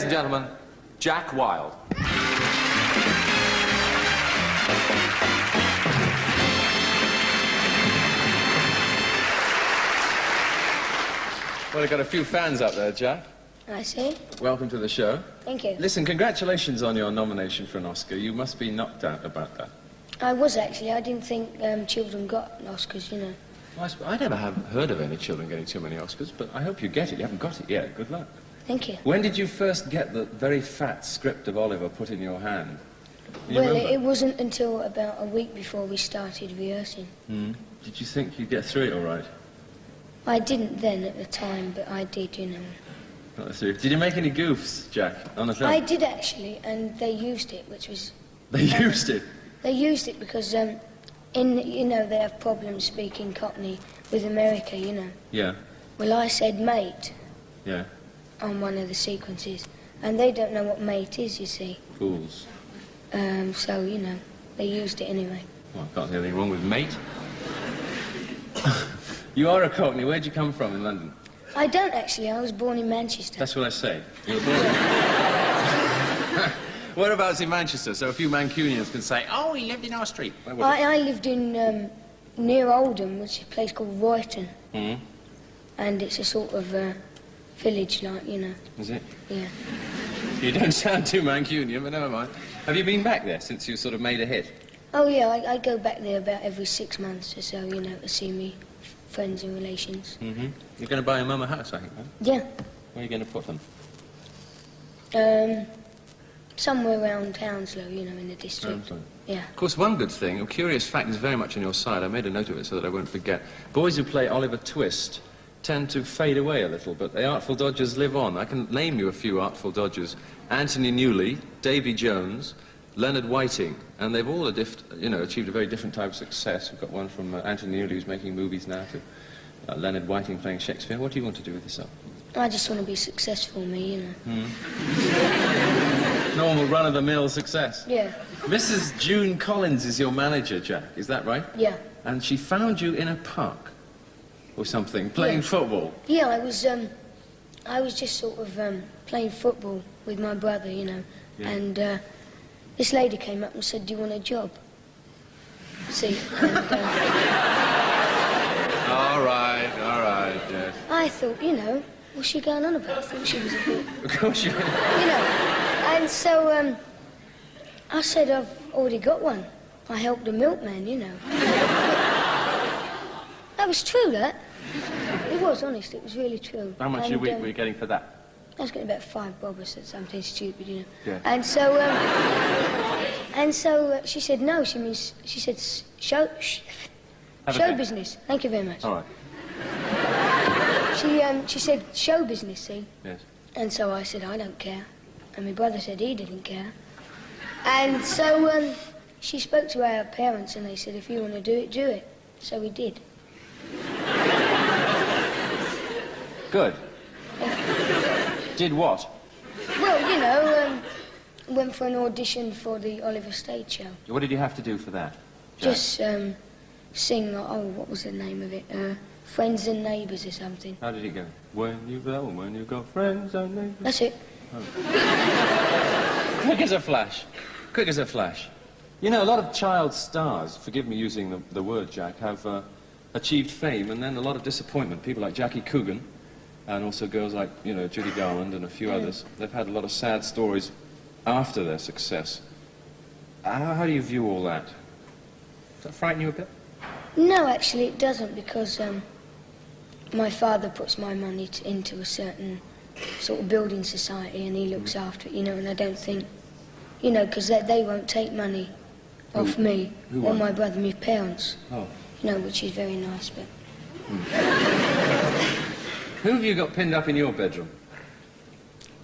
ladies and gentlemen, Jack Wilde. Well, we've got a few fans up there, Jack. I see. Welcome to the show. Thank you. Listen, congratulations on your nomination for an Oscar. You must be knocked out about that. I was, actually. I didn't think children got Oscars, you know. Well, I never have heard of any children getting too many Oscars, but I hope you get it. You haven't got it yet. Good luck. Thank you. When did you first get the very fat script of Oliver put in your hand? Well, it wasn't until about a week before we started rehearsing. Did you think you'd get through it all right? I didn't then at the time, but I did, you know. Got through. Did you make any goofs, Jack, on the film? I did, actually, and they used it, which was... They used it? They used it because, you know, they have problems speaking Cockney with America, you know. Yeah. Well, I said mate. Yeah. On one of the sequences, and they don't know what mate is, you see. Fools. So, you know, they used it anyway. Well, I can't see anything wrong with mate. You are a Cockney. Where'd you come from in London? I don't, actually. I was born in Manchester. That's what I say. You were born Whereabouts in Manchester? So a few Mancunians can say, oh, he lived in our street. I lived in, near Oldham, which is a place called Royton. And it's a sort of, village, like, you know. Is it? Yeah. You don't sound too Mancunian, but never mind. Have you been back there since you sort of made a hit? Oh, yeah, I go back there about every 6 months or so, you know, to see me friends and relations. You're going to buy your mum a house, I think, right? Yeah. Where are you going to put them? Somewhere around Hounslow, you know, in the district. Hounslow. Yeah. Of course, one good thing, a curious fact is very much on your side. I made a note of it so that I won't forget. Boys who play Oliver Twist tend to fade away a little, but the Artful Dodgers live on. I can name you a few Artful Dodgers. Anthony Newley, Davy Jones, Leonard Whiting, and they've all achieved a very different type of success. We've got one from Anthony Newley, who's making movies now, to Leonard Whiting playing Shakespeare. What do you want to do with yourself? I just want to be successful, me, you know. Normal run-of-the-mill success. Yeah. Mrs. June Collins is your manager, Jack, is that right? Yeah. And she found you in a park or something, playing football. Yeah, I was just sort of playing football with my brother, you know, and this lady came up and said, do you want a job? See, and, All right, yes. I thought, you know, what's she going on about? I thought she was a bit... Of course you... You know, and so I said, I've already got one. I helped the milkman, you know. That was true, that. It was, honest, it was really true. How much a week were you getting for that? I was getting about $5 or something stupid, you know. Yeah. And so, she said no. She said show business. Thank you very much. All right. She said show business, see? Yes. And so I said I don't care, and my brother said he didn't care. And so she spoke to our parents, and they said if you want to do it, do it. So we did. Good. Did what? Well, you know, went for an audition for the Oliver Stage show. What did you have to do for that, Jack? Just sing, what was the name of it? Friends and Neighbours or something. How did it go? When you got friends and neighbours. That's it. Oh. Quick as a flash. Quick as a flash. You know, a lot of child stars, forgive me using the word, Jack, have achieved fame and then a lot of disappointment. People like Jackie Coogan, and also girls like, you know, Judy Garland and a few others. They've had a lot of sad stories after their success. How do you view all that? Does that frighten you a bit? No, actually it doesn't, because my father puts my money into a certain sort of building society and he looks after it, you know, and I don't think, you know, because they won't take money off me or my brother, my parents. Oh. You know, which is very nice, but... Who have you got pinned up in your bedroom?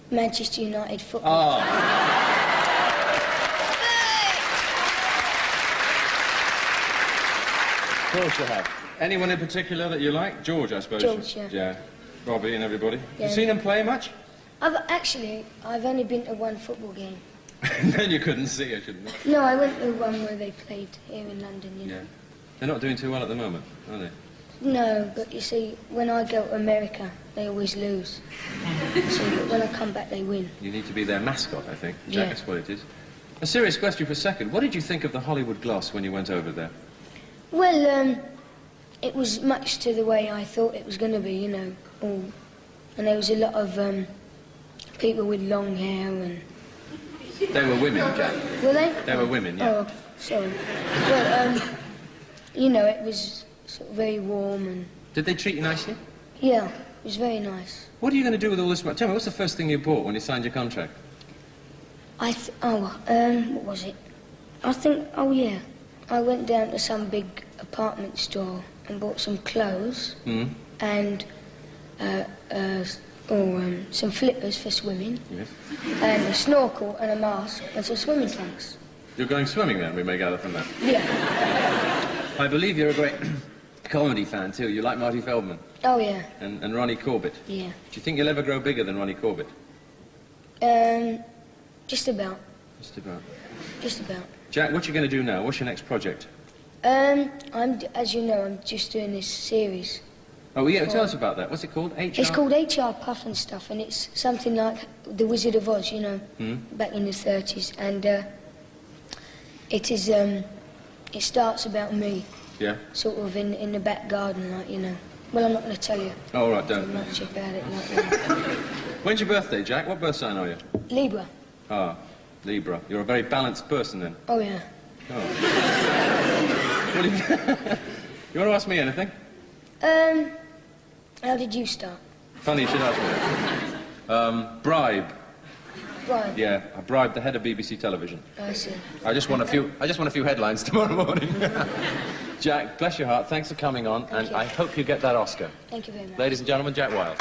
Manchester United football. Oh. Of course you have. Anyone in particular that you like? George, I suppose. George, yeah. Yeah. Robbie and everybody. Yeah. You seen him play much? I've only been to one football game. Then you couldn't see it, shouldn't you? No, I went to one where they played here in London, you know. Yeah. They're not doing too well at the moment, are they? No, but you see, when I go to America, they always lose. So but when I come back, they win. You need to be their mascot, I think. Jack, Yeah. that's what it is. A serious question for a second. What did you think of the Hollywood Gloss when you went over there? Well, it was much to the way I thought it was going to be, you know. And there was a lot of people with long hair and... They were women, Jack. Were they? They were women, yeah. Oh, sorry. Well, you know, it was sort of very warm and... Did they treat you nicely? Yeah, it was very nice. What are you going to do with all this money? Tell me, what's the first thing you bought when you signed your contract? What was it? I think, oh yeah, I went down to some big apartment store and bought some clothes and some flippers for swimming, Yes. and a snorkel and a mask and some swimming trunks. You're going swimming then, we may gather from that. Yeah. I believe you're a great comedy fan too. You like Marty Feldman Oh yeah. and Ronnie Corbett. Yeah. Do you think you'll ever grow bigger than Ronnie Corbett? Just about. Just about. Just about. Jack, what are you going to do now? What's your next project? As you know, I'm just doing this series. Oh, yeah, tell us about that. What's it called? HR? It's called HR Puff and Stuff, and it's something like The Wizard of Oz, you know, back in the 30s. And it is, it starts about me, Yeah? sort of in the back garden, like, you know. Well, I'm not going to tell you Oh, all right, too don't. much about it like that. When's your birthday, Jack? What birth sign are you? Libra. Ah, Libra. You're a very balanced person then. Oh, yeah. Oh. What do you... you want to ask me anything? How did you start? Funny you should ask me that. Bribe. Right. Yeah, I bribed the head of BBC Television. I see. I just want a few headlines tomorrow morning. Jack, bless your heart. Thanks for coming on, and you. I hope you get that Oscar. Thank you very much. Ladies and gentlemen, Jack Wilde.